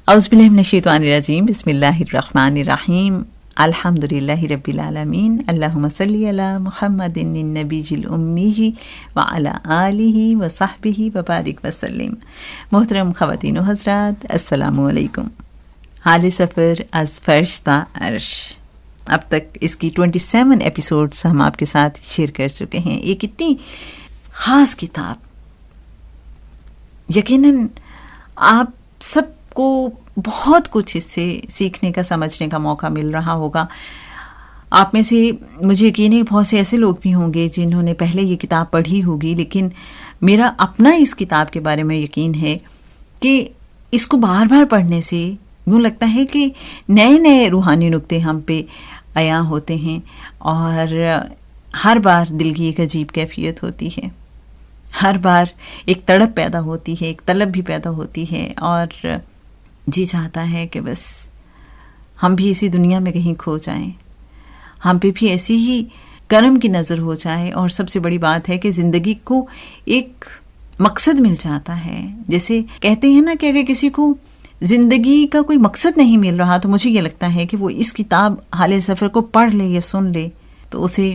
اعوذ باللہ من الشیطان الرجیم، بسم اللہ الرحمن الرحیم، الحمدللہ رب العالمین، اللہم صلی علی محمد النبی الامی وعلی آلہ وصحبہ وبارک وسلم۔ محترم خواتین و حضرات، السلام علیکم۔ حال سفر از فرش تا عرش، اب تک اس کی 27 ایپیسوڈز ہم آپ کے ساتھ شیئر کر چکے ہیں۔ ایک اتنی خاص کتاب، یقیناً آپ سب کو بہت کچھ اس سے سیکھنے کا، سمجھنے کا موقع مل رہا ہوگا۔ آپ میں سے مجھے یقین ہے بہت سے ایسے لوگ بھی ہوں گے جنہوں نے پہلے یہ کتاب پڑھی ہوگی، لیکن میرا اپنا اس کتاب کے بارے میں یقین ہے کہ اس کو بار بار پڑھنے سے یوں لگتا ہے کہ نئے نئے روحانی نقطے ہم پہ عیاں ہوتے ہیں، اور ہر بار دل کی ایک عجیب کیفیت ہوتی ہے، ہر بار ایک تڑپ پیدا ہوتی ہے، ایک طلب بھی پیدا ہوتی ہے، اور جی چاہتا ہے کہ بس ہم بھی اسی دنیا میں کہیں کھو جائیں، ہم پہ بھی ایسی ہی کرم کی نظر ہو جائے۔ اور سب سے بڑی بات ہے کہ زندگی کو ایک مقصد مل جاتا ہے۔ جیسے کہتے ہیں نا کہ اگر کسی کو زندگی کا کوئی مقصد نہیں مل رہا تو مجھے یہ لگتا ہے کہ وہ اس کتاب حال سفر کو پڑھ لے یا سن لے تو اسے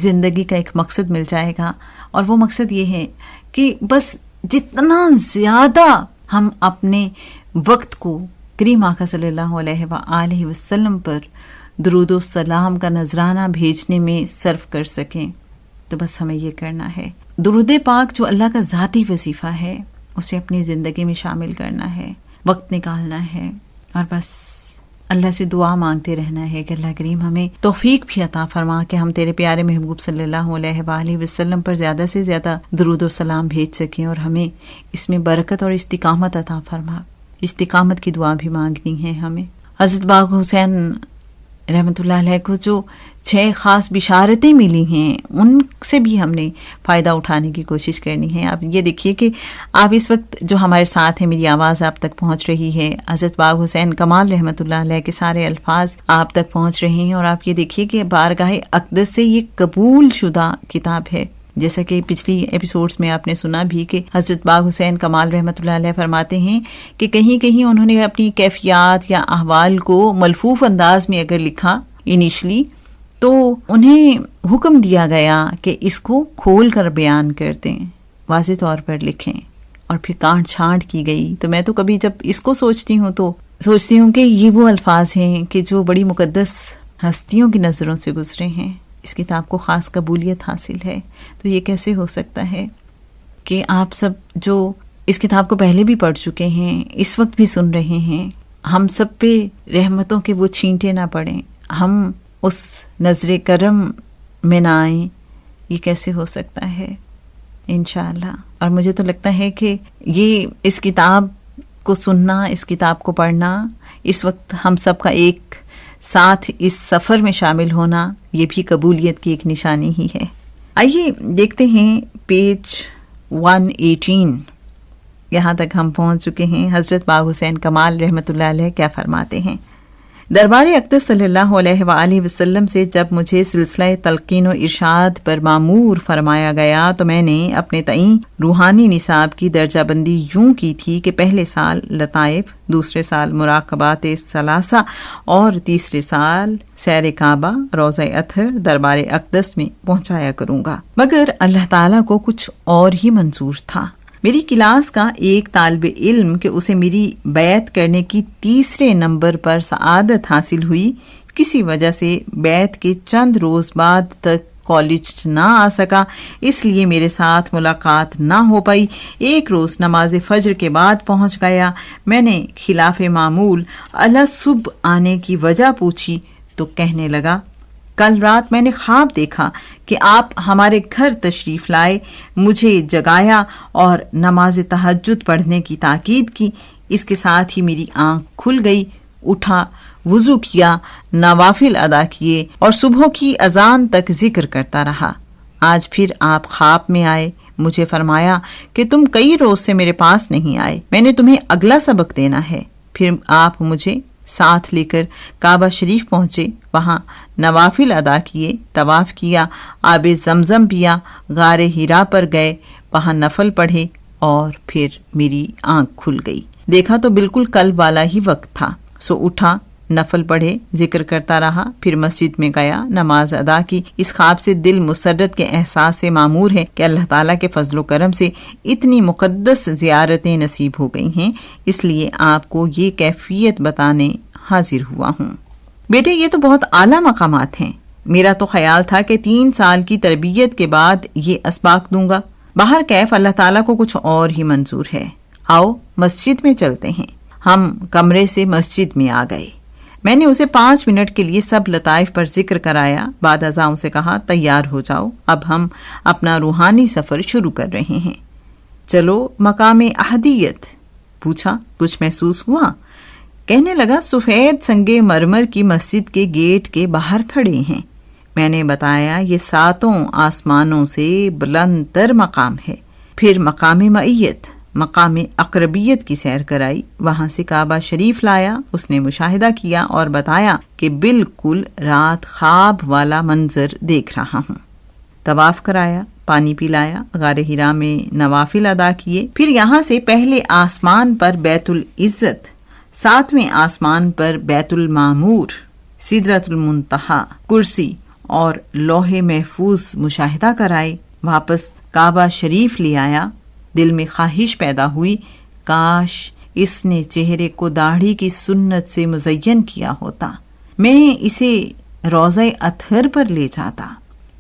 زندگی کا ایک مقصد مل جائے گا، اور وہ مقصد یہ ہے کہ بس جتنا زیادہ ہم اپنے وقت کو کریم آقا صلی اللہ علیہ وآلہ وسلم پر درود و سلام کا نذرانہ بھیجنے میں صرف کر سکیں تو بس ہمیں یہ کرنا ہے۔ درود پاک جو اللہ کا ذاتی وظیفہ ہے اسے اپنی زندگی میں شامل کرنا ہے، وقت نکالنا ہے، اور بس اللہ سے دعا مانگتے رہنا ہے کہ اللہ کریم ہمیں توفیق بھی عطا فرما کہ ہم تیرے پیارے محبوب صلی اللہ علیہ وآلہ وسلم پر زیادہ سے زیادہ درود و سلام بھیج سکیں، اور ہمیں اس میں برکت اور استقامت عطا فرما۔ استقامت کی دعا بھی مانگنی ہے ہمیں۔ حضرت باغ حسین رحمۃ اللہ علیہ کو جو 6 خاص بشارتیں ملی ہیں ان سے بھی ہم نے فائدہ اٹھانے کی کوشش کرنی ہے۔ آپ یہ دیکھیے کہ آپ اس وقت جو ہمارے ساتھ ہیں، میری آواز آپ تک پہنچ رہی ہے، حضرت باغ حسین کمال رحمۃ اللہ علیہ کے سارے الفاظ آپ تک پہنچ رہے ہیں، اور آپ یہ دیکھیے کہ بارگاہ اقدس سے یہ قبول شدہ کتاب ہے۔ جیسا کہ پچھلی ایپیسوڈز میں آپ نے سنا بھی کہ حضرت باغ حسین کمال رحمۃ اللہ علیہ فرماتے ہیں کہ کہیں کہیں انہوں نے اپنی کیفیات یا احوال کو ملفوف انداز میں اگر لکھا انیشلی تو انہیں حکم دیا گیا کہ اس کو کھول کر بیان کر دیں، واضح طور پر لکھیں، اور پھر کانٹ چھانٹ کی گئی۔ تو میں تو کبھی جب اس کو سوچتی ہوں تو سوچتی ہوں کہ یہ وہ الفاظ ہیں کہ جو بڑی مقدس ہستیوں کی نظروں سے گزرے ہیں۔ اس کتاب کو خاص قبولیت حاصل ہے، تو یہ کیسے ہو سکتا ہے کہ آپ سب جو اس کتاب کو پہلے بھی پڑھ چکے ہیں، اس وقت بھی سن رہے ہیں، ہم سب پہ رحمتوں کے وہ چھینٹے نہ پڑیں، ہم اس نظر کرم میں نہ آئیں؟ یہ کیسے ہو سکتا ہے؟ انشاءاللہ۔ اور مجھے تو لگتا ہے کہ یہ اس کتاب کو سننا، اس کتاب کو پڑھنا، اس وقت ہم سب کا ایک ساتھ اس سفر میں شامل ہونا، یہ بھی قبولیت کی ایک نشانی ہی ہے۔ آئیے دیکھتے ہیں پیج 118، یہاں تک ہم پہنچ چکے ہیں۔ حضرت باغ حسین کمال رحمۃ اللہ علیہ کیا فرماتے ہیں؟ دربار اقدس صلی اللہ علیہ وآلہ وسلم سے جب مجھے سلسلہ تلقین و ارشاد پر مامور فرمایا گیا تو میں نے اپنے تئیں روحانی نصاب کی درجہ بندی یوں کی تھی کہ پہلے سال لطائف، دوسرے سال مراقبات ثلاثہ، اور تیسرے سال سیر کعبہ، روضہ اطہر، دربار اقدس میں پہنچایا کروں گا، مگر اللہ تعالیٰ کو کچھ اور ہی منظور تھا۔ میری کلاس کا ایک طالب علم کہ اسے میری بیعت کرنے کی 3 نمبر پر سعادت حاصل ہوئی، کسی وجہ سے بیعت کے چند روز بعد تک کالج نہ آ سکا، اس لیے میرے ساتھ ملاقات نہ ہو پائی۔ ایک روز نماز فجر کے بعد پہنچ گیا، میں نے خلاف معمول صبح آنے کی وجہ پوچھی تو کہنے لگا، کل رات میں نے خواب دیکھا کہ آپ ہمارے گھر تشریف لائے، مجھے جگایا اور نماز تہجد پڑھنے کی تاکید کی۔ اس کے ساتھ ہی میری آنکھ کھل گئی، اٹھا، وضو کیا، نوافل ادا کیے اور صبح کی اذان تک ذکر کرتا رہا۔ آج پھر آپ خواب میں آئے، مجھے فرمایا کہ تم کئی روز سے میرے پاس نہیں آئے، میں نے تمہیں اگلا سبق دینا ہے۔ پھر آپ مجھے ساتھ لے کر کعبہ شریف پہنچے، وہاں نوافل ادا کیے، طواف کیا، آب زمزم پیا، غار ہیرا پر گئے، وہاں نفل پڑھے، اور پھر میری آنکھ کھل گئی۔ دیکھا تو بالکل کل والا ہی وقت تھا، سو اٹھا، نفل پڑھے، ذکر کرتا رہا، پھر مسجد میں گیا، نماز ادا کی۔ اس خواب سے دل مسرت کے احساس سے معمور ہے کہ اللہ تعالیٰ کے فضل و کرم سے اتنی مقدس زیارتیں نصیب ہو گئی ہیں، اس لیے آپ کو یہ کیفیت بتانے حاضر ہوا ہوں۔ بیٹے، یہ تو بہت اعلیٰ مقامات ہیں، میرا تو خیال تھا کہ 3 سال کی تربیت کے بعد یہ اسباق دوں گا، باہر کیف اللہ تعالیٰ کو کچھ اور ہی منظور ہے۔ آؤ مسجد میں چلتے ہیں۔ ہم کمرے سے مسجد میں آ گئے۔ میں نے اسے 5 منٹ کے لیے سب لطائف پر ذکر کرایا، بعد ازاں اسے کہا تیار ہو جاؤ، اب ہم اپنا روحانی سفر شروع کر رہے ہیں، چلو مقام احدیت۔ پوچھا کچھ محسوس ہوا؟ کہنے لگا سفید سنگ مرمر کی مسجد کے گیٹ کے باہر کھڑے ہیں۔ میں نے بتایا یہ 7 آسمانوں سے بلند تر مقام ہے۔ پھر مقام معیت، مقام اقربیت کی سیر کرائی، وہاں سے کعبہ شریف لایا، اس نے مشاہدہ کیا اور بتایا کہ بالکل رات خواب والا منظر دیکھ رہا ہوں۔ طواف کرایا، پانی پلایا، غار حرا میں نوافل ادا کیے، پھر یہاں سے پہلے آسمان پر بیت العزت، 7ویں آسمان پر بیت المعمور، سدرۃ المنتہا، کرسی اور لوح محفوظ مشاہدہ کرائے، واپس کعبہ شریف لے آیا۔ دل میں خواہش پیدا ہوئی کاش اس نے چہرے کو داڑھی کی سنت سے مزین کیا ہوتا، میں اسے روضہ اطہر پر لے جاتا۔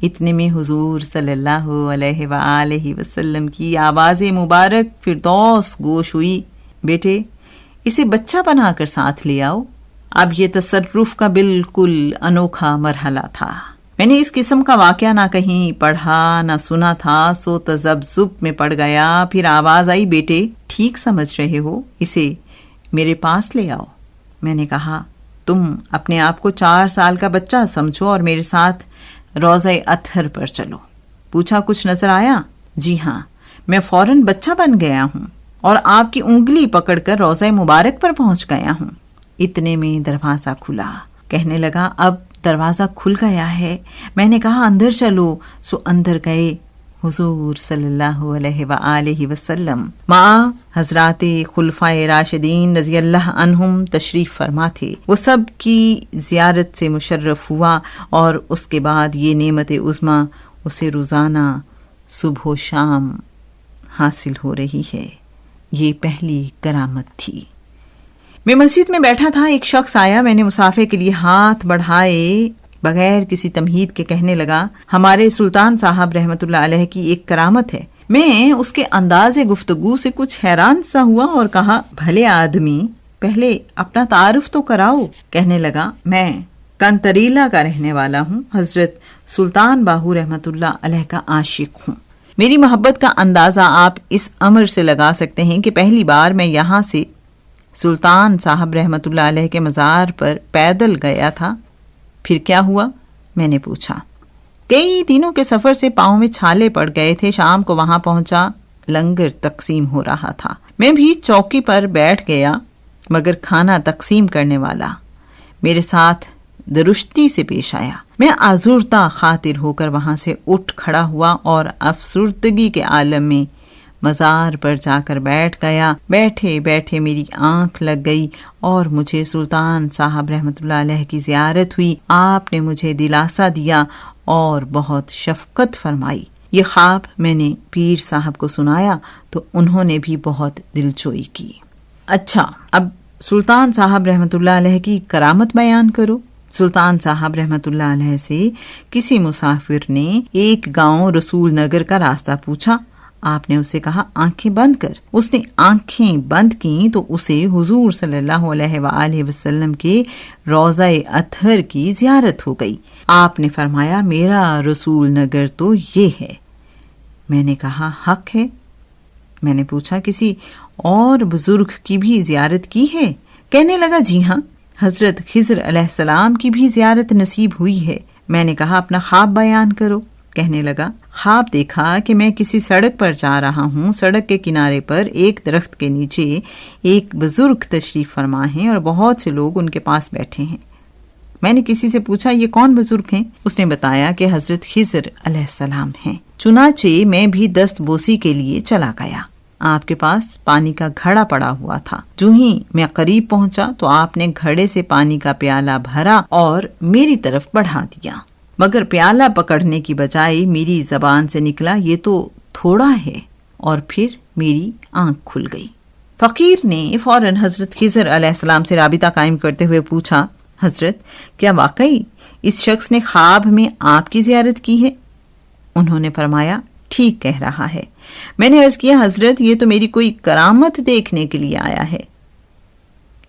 اتنے میں حضور صلی اللہ علیہ وآلہ وسلم کی آواز مبارک فردوس گوش ہوئی، بیٹے اسے بچہ بنا کر ساتھ لے آؤ۔ اب یہ تصرف کا بالکل انوکھا مرحلہ تھا۔ میں نے اس قسم کا واقعہ نہ کہیں پڑھا نہ سنا تھا، سو تذبذب میں پڑ گیا۔ پھر آواز آئی، بیٹے ٹھیک سمجھ رہے ہو، اسے میرے پاس لے آؤ۔ میں نے کہا تم اپنے آپ کو 4 سال کا بچہ سمجھو اور میرے ساتھ روضہ اطہر پر چلو۔ پوچھا کچھ نظر آیا؟ جی ہاں، میں فوراً بچہ بن گیا ہوں اور آپ کی انگلی پکڑ کر روضہ مبارک پر پہنچ گیا ہوں۔ اتنے میں دروازہ کھلا، کہنے لگا اب دروازہ کھل گیا ہے۔ میں نے کہا اندر چلو، سو اندر گئے۔ حضور صلی اللہ علیہ وآلہ وسلم مع حضرات خلفائے راشدین رضی اللہ عنہم تشریف فرما تھے۔ وہ سب کی زیارت سے مشرف ہوا اور اس کے بعد یہ نعمت عظمیٰ اسے روزانہ صبح و شام حاصل ہو رہی ہے۔ یہ پہلی کرامت تھی۔ میں مسجد میں بیٹھا تھا، ایک شخص آیا، میں نے مسافے کے لیے ہاتھ بڑھائے بغیر کسی تمہید کے کہنے لگا ہمارے سلطان صاحب رحمت اللہ علیہ کی ایک کرامت ہے۔ میں اس کے انداز گفتگو سے کچھ حیران سا ہوا اور کہا بھلے آدمی پہلے اپنا تعارف تو کراؤ۔ کہنے لگا میں کنتریلا کا رہنے والا ہوں، حضرت سلطان باہو رحمت اللہ علیہ کا عاشق ہوں۔ میری محبت کا اندازہ آپ اس امر سے لگا سکتے ہیں کہ پہلی بار میں یہاں سے سلطان صاحب رحمت اللہ علیہ کے مزار پر پیدل گیا تھا۔ پھر کیا ہوا؟ میں نے پوچھا۔ کئی دنوں کے سفر سے پاؤں میں چھالے پڑ گئے تھے۔ شام کو وہاں پہنچا، لنگر تقسیم ہو رہا تھا۔ میں بھی چوکی پر بیٹھ گیا، مگر کھانا تقسیم کرنے والا میرے ساتھ درشتی سے پیش آیا۔ میں آزردہ خاطر ہو کر وہاں سے اٹھ کھڑا ہوا اور افسردگی کے عالم میں مزار پر جا کر بیٹھ گیا۔ بیٹھے بیٹھے میری آنکھ لگ گئی اور مجھے سلطان صاحب رحمت اللہ علیہ کی زیارت ہوئی۔ آپ نے مجھے دلاسا دیا اور بہت شفقت فرمائی۔ یہ خواب میں نے پیر صاحب کو سنایا تو انہوں نے بھی بہت دلجوئی کی۔ اچھا، اب سلطان صاحب رحمت اللہ علیہ کی کرامت بیان کرو۔ سلطان صاحب رحمت اللہ علیہ سے کسی مسافر نے ایک گاؤں رسول نگر کا راستہ پوچھا۔ آپ نے اسے کہا آنکھیں بند کر۔ اس نے آنکھیں بند کی تو اسے حضور صلی اللہ علیہ وآلہ وسلم کے روضہ اطہر کی زیارت ہو گئی۔ آپ نے فرمایا میرا رسول نگر تو یہ ہے۔ میں نے کہا حق ہے؟ میں نے پوچھا کسی اور بزرگ کی بھی زیارت کی ہے؟ کہنے لگا جی ہاں، حضرت خضر علیہ السلام کی بھی زیارت نصیب ہوئی ہے۔ میں نے کہا اپنا خواب بیان کرو۔ کہنے لگا خواب دیکھا کہ میں کسی سڑک پر جا رہا ہوں، سڑک کے کنارے پر ایک درخت کے نیچے ایک بزرگ تشریف فرما ہیں اور بہت سے لوگ ان کے پاس بیٹھے ہیں۔ میں نے کسی سے پوچھا یہ کون بزرگ ہیں؟ اس نے بتایا کہ حضرت خضر علیہ السلام ہیں۔ چنانچہ میں بھی دست بوسی کے لیے چلا گیا۔ آپ کے پاس پانی کا گھڑا پڑا ہوا تھا. جو ہی میں قریب پہنچا تو آپ نے گھڑے سے پانی کا پیالہ بھرا اور میری طرف بڑھا دیا، مگر پیالہ پکڑنے کی بجائے میری زبان سے نکلا یہ تو تھوڑا ہے، اور پھر میری آنکھ کھل گئی. فقیر نے فوراً حضرت خضر علیہ السلام سے رابطہ قائم کرتے ہوئے پوچھا، حضرت کیا واقعی اس شخص نے خواب میں آپ کی زیارت کی ہے؟ انہوں نے فرمایا ٹھیک کہہ رہا ہے. میں نے عرض کیا حضرت یہ تو میری کوئی کرامت دیکھنے کے لیے آیا ہے،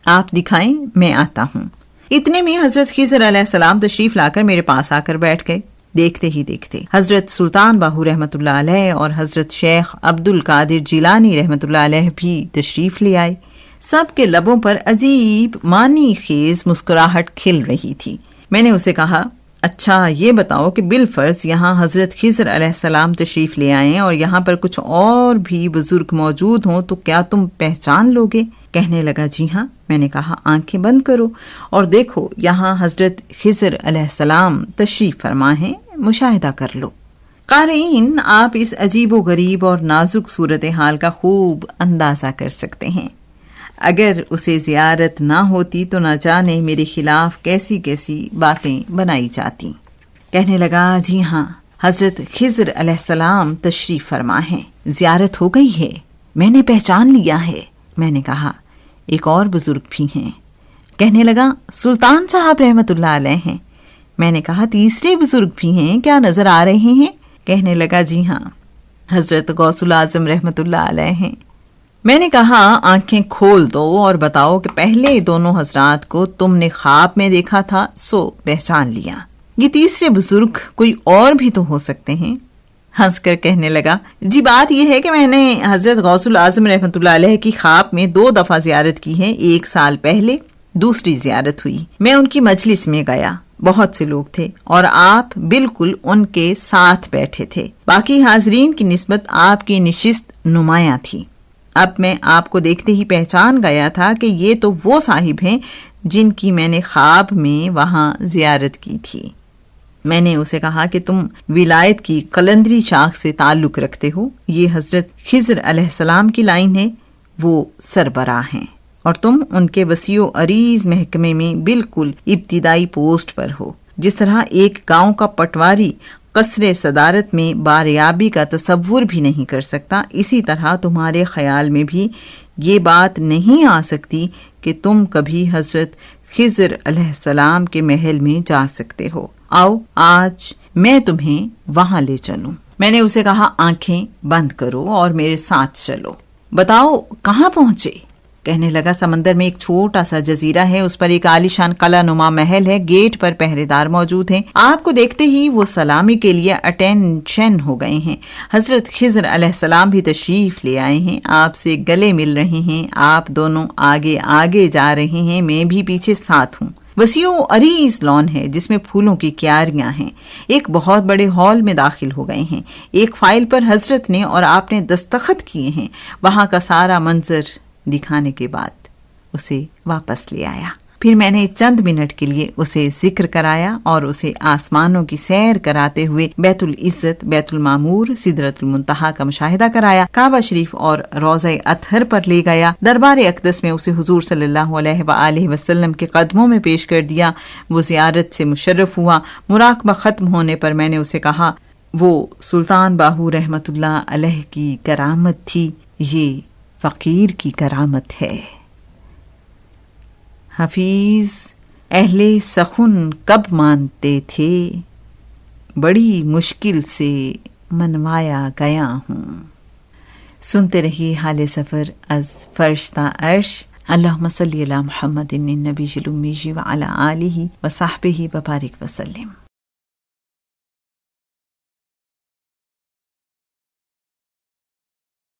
آپ دکھائیں میں آتا ہوں. اتنے میں حضرت خضر علیہ السلام تشریف لا کر میرے پاس آ کر بیٹھ گئے. دیکھتے ہی دیکھتے حضرت سلطان باہو رحمۃ اللہ علیہ اور حضرت شیخ عبد القادر جیلانی رحمۃ اللہ علیہ بھی تشریف لے آئے. سب کے لبوں پر عجیب معنی خیز مسکراہٹ کھل رہی تھی. میں نے اسے کہا اچھا یہ بتاؤ کہ بالفرض یہاں حضرت خضر علیہ السلام تشریف لے آئیں اور یہاں پر کچھ اور بھی بزرگ موجود ہوں تو کیا تم پہچان لوگے؟ کہنے لگا جی ہاں. میں نے کہا آنکھیں بند کرو اور دیکھو یہاں حضرت خضر علیہ السلام تشریف فرما ہیں، مشاہدہ کر لو. قارئین آپ اس عجیب و غریب اور نازک صورتحال کا خوب اندازہ کر سکتے ہیں. اگر اسے زیارت نہ ہوتی تو نہ جانے میرے خلاف کیسی کیسی باتیں بنائی جاتی. کہنے لگا جی ہاں حضرت خضر علیہ السلام تشریف فرما ہیں، زیارت ہو گئی ہے، میں نے پہچان لیا ہے. میں نے کہا ایک اور بزرگ بھی ہیں. کہنے لگا سلطان صاحب رحمت اللہ علیہ ہیں. میں نے کہا تیسرے بزرگ بھی ہیں، کیا نظر آ رہے ہیں؟ کہنے لگا جی ہاں حضرت غوث الاعظم رحمت اللہ علیہ ہیں. میں نے کہا آنکھیں کھول دو اور بتاؤ کہ پہلے دونوں حضرات کو تم نے خواب میں دیکھا تھا سو پہچان لیا، یہ تیسرے بزرگ کوئی اور بھی تو ہو سکتے ہیں. ہنس کر کہنے لگا جی بات یہ ہے کہ میں نے حضرت غوث الاعظم رحمت اللہ علیہ کی خواب میں 2 دفعہ زیارت کی ہے. 1 سال پہلے دوسری زیارت ہوئی، میں ان کی مجلس میں گیا، بہت سے لوگ تھے اور آپ بالکل ان کے ساتھ بیٹھے تھے. باقی حاضرین کی نسبت آپ کی نشست نمایاں تھی. اب میں آپ کو دیکھتے ہی پہچان گیا تھا کہ یہ تو وہ صاحب ہیں جن کی میں نے خواب میں وہاں زیارت کی تھی. میں نے اسے کہا کہ تم ولایت کی قلندری شاخ سے تعلق رکھتے ہو، یہ حضرت خضر علیہ السلام کی لائن ہے، وہ سربراہ ہیں اور تم ان کے وسیع و عریض محکمے میں بالکل ابتدائی پوسٹ پر ہو. جس طرح ایک گاؤں کا پٹواری قصر صدارت میں باریابی کا تصور بھی نہیں کر سکتا، اسی طرح تمہارے خیال میں بھی یہ بات نہیں آ سکتی کہ تم کبھی حضرت خضر علیہ السلام کے محل میں جا سکتے ہو. آؤ آج میں تمہیں وہاں لے چلوں. میں نے اسے کہا آنکھیں بند کرو اور میرے ساتھ چلو. بتاؤ کہاں پہنچے؟ کہنے لگا سمندر میں ایک چھوٹا سا جزیرہ ہے، اس پر ایک عالیشان قلعہ نما محل ہے، گیٹ پر پہرے دار موجود ہیں. آپ کو دیکھتے ہی وہ سلامی کے لیے اٹینشن ہو گئے ہیں. حضرت خضر علیہ السلام بھی تشریف لے آئے ہیں، آپ سے گلے مل رہے ہیں. آپ دونوں آگے آگے جا رہے ہیں، میں بھی پیچھے ساتھ ہوں. وسیع و عریض لان ہے جس میں پھولوں کی کیاریاں ہیں. ایک بہت بڑے ہال میں داخل ہو گئے ہیں. ایک فائل پر حضرت نے اور آپ نے دستخط کیے ہیں. وہاں کا سارا منظر دکھانے کے بعد اسے واپس لے آیا. پھر میں نے چند منٹ کے لیے اسے ذکر کرایا اور اسے آسمانوں کی سیر کراتے ہوئے بیت العزت، بیت المعمور، سدرۃ المنتہا کا مشاہدہ کرایا. کعبہ شریف اور روضہ اطہر پر لے گیا. دربار اقدس میں اسے حضور صلی اللہ علیہ وآلہ وسلم کے قدموں میں پیش کر دیا. وہ زیارت سے مشرف ہوا. مراقبہ ختم ہونے پر میں نے اسے کہا وہ سلطان باہو رحمت اللہ علیہ کی کرامت تھی، یہ فقیر کی کرامت ہے. حفیظ اہل سخن کب مانتے تھے، بڑی مشکل سے منوایا گیا ہوں. سنتے رہیے حال سفر از فرش تا عرش. اللہم صلی علی محمد النبی الامی وعلی آلہ وصحبہ وبارک وسلم.